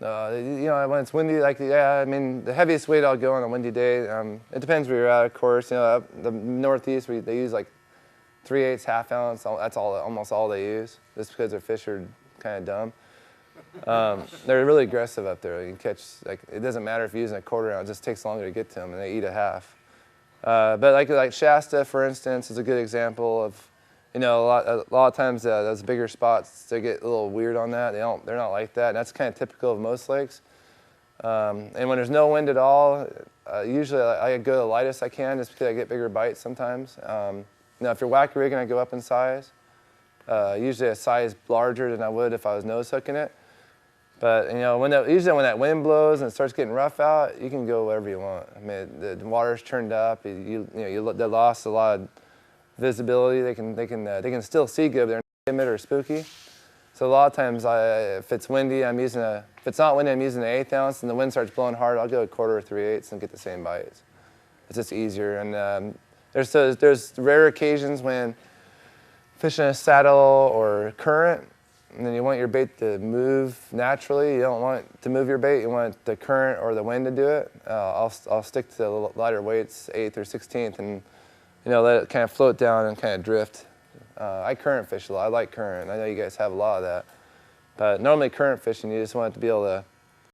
You know, when it's windy, like, yeah, I mean, the heaviest weight I'll go on a windy day, it depends where you're at, of course. You know, up the Northeast, they use like 3/8 half ounce. That's almost all they use, just because their fish are kind of dumb. They're really aggressive up there. You can catch, like, it doesn't matter if you're using a 1/4 ounce, it just takes longer to get to them, and they eat a half. But like Shasta, for instance, is a good example of, you know, a lot of times those bigger spots, they get a little weird on that. They're not like that, and that's kind of typical of most lakes. And when there's no wind at all, usually I go the lightest I can, just because I get bigger bites sometimes. Now, if you're wacky rigging, I go up in size. Usually a size larger than I would if I was nose hooking it. But, you know, usually when that wind blows and it starts getting rough out, you can go wherever you want. I mean, the water's turned up. They lost a lot of visibility. They can still see good, but they're not timid or spooky. So a lot of times, if it's windy, if it's not windy, I'm using an 1/8 ounce, and the wind starts blowing hard, I'll go a 1/4 or 3/8 and get the same bites. It's just easier. And there's rare occasions when fishing a saddle or current, and then you want your bait to move naturally. You don't want it to move your bait. You want the current or the wind to do it. I'll stick to the lighter weights, 1/8 or 1/16, and, you know, let it kind of float down and kind of drift. I current fish a lot. I like current. I know you guys have a lot of that. But normally current fishing, you just want it to be able to